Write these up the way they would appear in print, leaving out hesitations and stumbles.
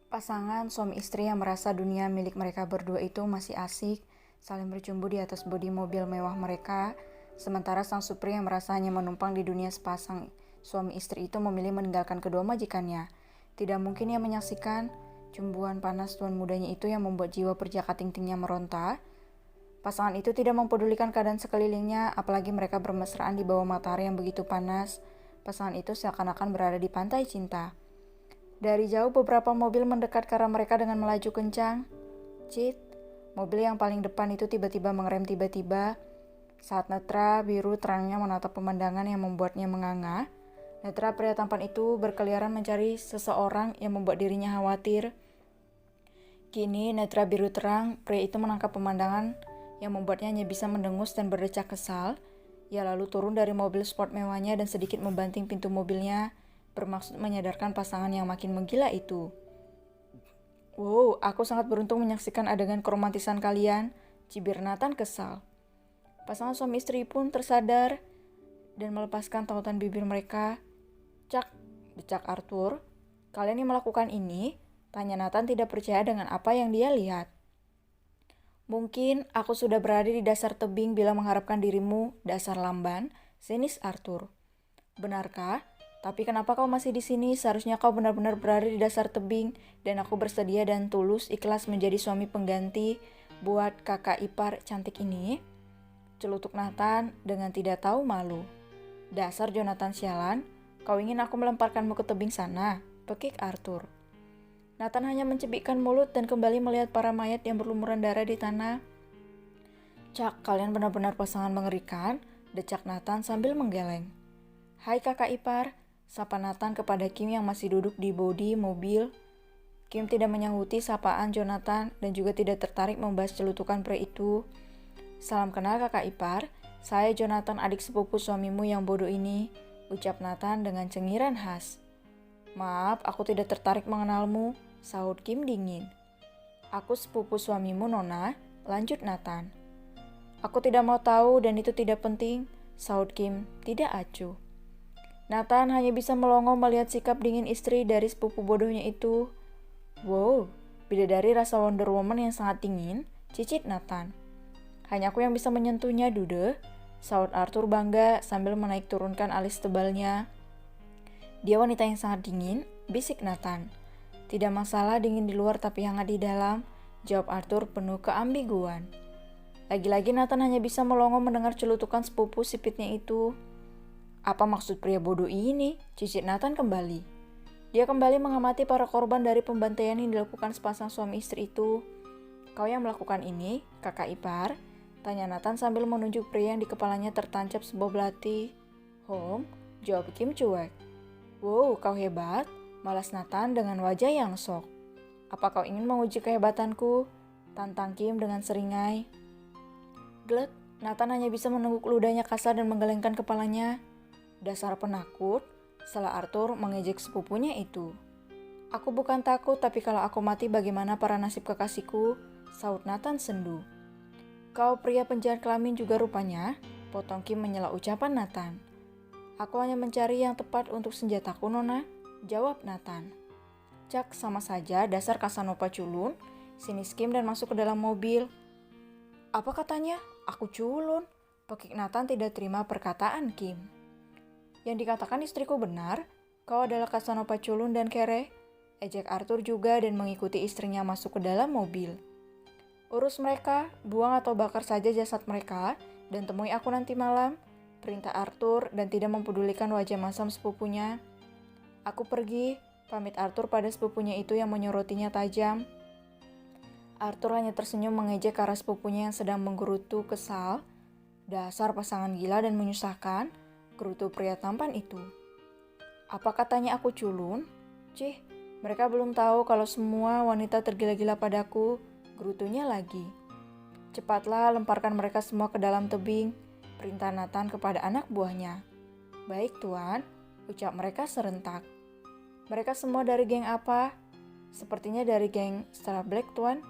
Pasangan suami istri yang merasa dunia milik mereka berdua itu masih asik, saling bercumbu di atas bodi mobil mewah mereka, sementara sang supir yang merasa hanya menumpang di dunia sepasang suami istri itu memilih meninggalkan kedua majikannya. Tidak mungkin ia menyaksikan cumbuan panas tuan mudanya itu yang membuat jiwa perjaka ting-tingnya meronta. Pasangan itu tidak mempedulikan keadaan sekelilingnya, apalagi mereka bermesraan di bawah matahari yang begitu panas. Pasangan itu seakan-akan berada di pantai cinta. Dari jauh beberapa mobil mendekat ke arah mereka dengan melaju kencang. Cit, mobil yang paling depan itu tiba-tiba mengerem tiba-tiba. Saat netra biru terangnya menatap pemandangan yang membuatnya menganga. Netra pria tampan itu berkeliaran mencari seseorang yang membuat dirinya khawatir. Kini netra biru terang, pria itu menangkap pemandangan yang membuatnya hanya bisa mendengus dan berdecak kesal. Ia lalu turun dari mobil sport mewahnya dan sedikit membanting pintu mobilnya, bermaksud menyadarkan pasangan yang makin menggila itu. Wow, aku sangat beruntung menyaksikan adegan keromantisan kalian, cibir Nathan kesal. Pasangan suami istri pun tersadar dan melepaskan tautan bibir mereka. Cak, decak Arthur. Kalian yang melakukan ini? Tanya Nathan tidak percaya dengan apa yang dia lihat. Mungkin aku sudah berada di dasar tebing bila mengharapkan dirimu, dasar lamban, sinis Arthur. Benarkah? Tapi kenapa kau masih di sini? Seharusnya kau benar-benar berada di dasar tebing, dan aku bersedia dan tulus ikhlas menjadi suami pengganti buat kakak ipar cantik ini. Celutuk Nathan dengan tidak tahu malu. Dasar Jonathan sialan, kau ingin aku melemparkanmu ke tebing sana? Pekik Arthur. Nathan hanya mencibikkan mulut dan kembali melihat para mayat yang berlumuran darah di tanah. Cak, kalian benar-benar pasangan mengerikan, decak Nathan sambil menggeleng. Hai kakak ipar, sapa Nathan kepada Kim yang masih duduk di bodi mobil. Kim tidak menyahuti sapaan Jonathan dan juga tidak tertarik membahas celutukan pria itu. Salam kenal kakak ipar, saya Jonathan adik sepupu suamimu yang bodoh ini, ucap Nathan dengan cengiran khas. Maaf, aku tidak tertarik mengenalmu, sahut Kim dingin. Aku sepupu suamimu Nona, lanjut Nathan. Aku tidak mau tahu dan itu tidak penting, sahut Kim, tidak acuh. Nathan hanya bisa melongo melihat sikap dingin istri dari sepupu bodohnya itu. Wow, bidadari rasa Wonder Woman yang sangat dingin, cicit Nathan. Hanya aku yang bisa menyentuhnya, Dude, sahut Arthur bangga sambil menaik turunkan alis tebalnya. Dia wanita yang sangat dingin, bisik Nathan. Tidak masalah dingin di luar tapi hangat di dalam, jawab Arthur penuh keambiguan. Lagi-lagi Nathan hanya bisa melongo mendengar celutukan sepupu sipitnya itu. Apa maksud pria bodoh ini? Cicit Nathan kembali. Dia kembali mengamati para korban dari pembantaian yang dilakukan sepasang suami istri itu. Kau yang melakukan ini, kakak ipar? Tanya Nathan sambil menunjuk pria yang di kepalanya tertancap sebuah belati. Home, jawab Kim cuek. Wow, kau hebat, malas Nathan dengan wajah yang sok. Apa kau ingin menguji kehebatanku? Tantang Kim dengan seringai. Glek, Nathan hanya bisa menengguk ludahnya kasar dan menggelengkan kepalanya. Dasar penakut, salah Arthur mengejek sepupunya itu. Aku bukan takut, tapi kalau aku mati bagaimana para nasib kekasihku? Sahut Nathan sendu. Kau pria penjahat kelamin juga rupanya, potong Kim menyela ucapan Nathan. Aku hanya mencari yang tepat untuk senjataku, Nona, jawab Nathan. Cak, sama saja dasar Casanova culun, sinis Kim dan masuk ke dalam mobil. Apa katanya? Aku culun. Pekik Nathan tidak terima perkataan Kim. Yang dikatakan istriku benar, kau adalah Casanova culun dan kere. Ejek Arthur juga dan mengikuti istrinya masuk ke dalam mobil. Urus mereka, buang atau bakar saja jasad mereka, dan temui aku nanti malam, perintah Arthur dan tidak mempedulikan wajah masam sepupunya. Aku pergi, pamit Arthur pada sepupunya itu yang menyorotinya tajam. Arthur hanya tersenyum mengejek ke arah sepupunya yang sedang menggerutu kesal. Dasar pasangan gila dan menyusahkan, gerutu pria tampan itu. Apa katanya aku culun? Cih, mereka belum tahu kalau semua wanita tergila-gila padaku, gerutunya lagi. Cepatlah lemparkan mereka semua ke dalam tebing. perintah Nathan kepada anak buahnya. "Baik, Tuan," ucap mereka serentak. "Mereka semua dari geng apa?" "Sepertinya dari geng Star Black, Tuan."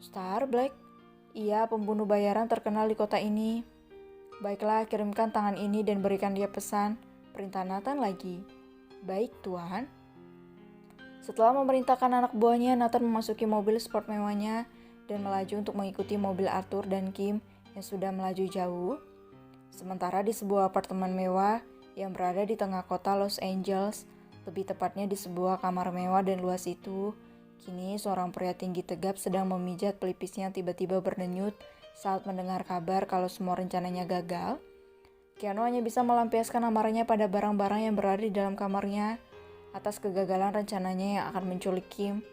"Star Black?" "Iya, pembunuh bayaran terkenal di kota ini." "Baiklah, kirimkan tangan ini dan berikan dia pesan," perintah Nathan lagi. "Baik, Tuan." Setelah memerintahkan anak buahnya, Nathan memasuki mobil sport mewahnya dan melaju untuk mengikuti mobil Arthur dan Kim yang sudah melaju jauh. Sementara di sebuah apartemen mewah yang berada di tengah kota Los Angeles, lebih tepatnya di sebuah kamar mewah dan luas itu, kini seorang pria tinggi tegap sedang memijat pelipisnya tiba-tiba berdenyut saat mendengar kabar kalau semua rencananya gagal. Keanu hanya bisa melampiaskan amarahnya pada barang-barang yang berada di dalam kamarnya atas kegagalan rencananya yang akan menculik Kim.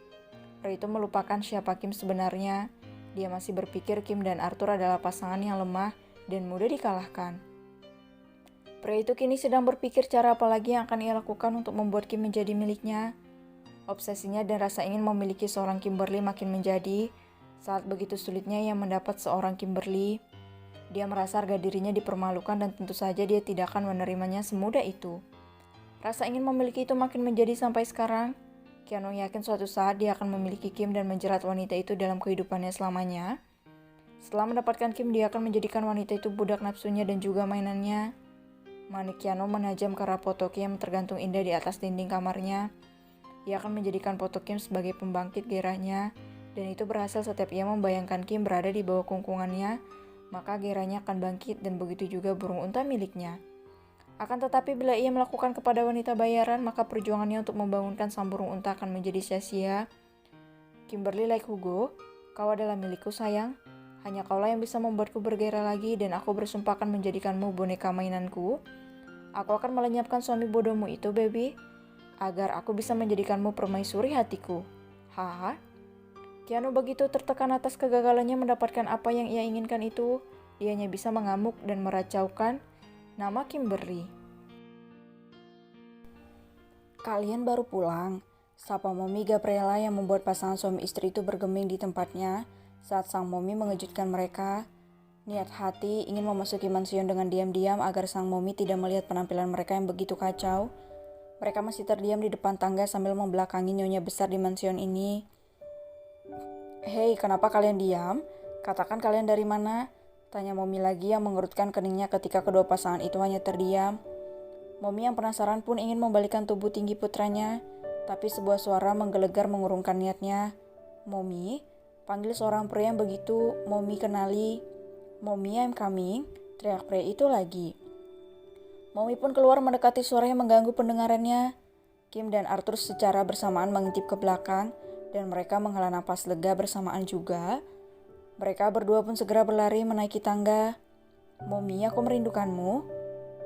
Pria itu melupakan siapa Kim sebenarnya. Dia masih berpikir Kim dan Arthur adalah pasangan yang lemah dan mudah dikalahkan. Pria itu kini sedang berpikir cara apa lagi yang akan ia lakukan untuk membuat Kim menjadi miliknya. Obsesinya dan rasa ingin memiliki seorang Kimberly makin menjadi saat begitu sulitnya ia mendapat seorang Kimberly. Dia merasa harga dirinya dipermalukan dan tentu saja dia tidak akan menerimanya semudah itu. Rasa ingin memiliki itu makin menjadi sampai sekarang. Keanu yakin suatu saat dia akan memiliki Kim dan menjerat wanita itu dalam kehidupannya selamanya. Setelah mendapatkan Kim, dia akan menjadikan wanita itu budak nafsunya dan juga mainannya. Manik Keanu menajam ke arah foto Kim tergantung indah di atas dinding kamarnya. Ia akan menjadikan foto Kim sebagai pembangkit gairahnya, dan itu berhasil setiap ia membayangkan Kim berada di bawah kungkungannya, maka gairahnya akan bangkit dan begitu juga burung unta miliknya. Akan tetapi bila ia melakukan kepada wanita bayaran, maka perjuangannya untuk membangunkan sang burung unta akan menjadi sia-sia. "Kimberly like Hugo, kau adalah milikku sayang. Hanya kaulah yang bisa membuatku bergairah lagi dan aku bersumpah akan menjadikanmu boneka mainanku. Aku akan melenyapkan suami bodohmu itu, baby, agar aku bisa menjadikanmu permaisuri hatiku." Haha. Keanu begitu tertekan atas kegagalannya mendapatkan apa yang ia inginkan itu. Dia hanya bisa mengamuk dan meracaukan nama Kimberly. "Kalian baru pulang?" sapa Mommy Gabriela yang membuat pasangan suami istri itu bergeming di tempatnya saat sang Mommy mengejutkan mereka. Niat hati ingin memasuki mansion dengan diam-diam agar sang Mommy tidak melihat penampilan mereka yang begitu kacau. Mereka masih terdiam di depan tangga sambil membelakangi nyonya besar di mansion ini. "Hei, kenapa kalian diam? Katakan kalian dari mana?" tanya Mommy lagi yang mengerutkan keningnya ketika kedua pasangan itu hanya terdiam. Mommy yang penasaran pun ingin membalikkan tubuh tinggi putranya, tapi sebuah suara menggelegar mengurungkan niatnya. "Mommy," panggil seorang pria yang begitu Mommy kenali. "Mommy, I'm coming," teriak pria itu lagi. Mommy pun keluar mendekati suara yang mengganggu pendengarannya. Kim dan Arthur secara bersamaan mengintip ke belakang, dan mereka menghela napas lega bersamaan juga. Mereka berdua pun segera berlari menaiki tangga. "Mommy, aku merindukanmu."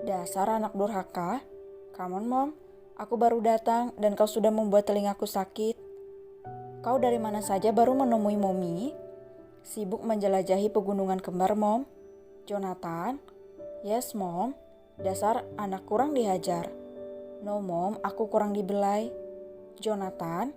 "Dasar anak durhaka. Come on, Mom. Aku baru datang dan kau sudah membuat telingaku sakit." "Kau dari mana saja baru menemui Mommy?" "Sibuk menjelajahi pegunungan kembar, Mom." "Jonathan?" "Yes, Mom." "Dasar anak kurang dihajar." "No, Mom, aku kurang dibelai." "Jonathan?"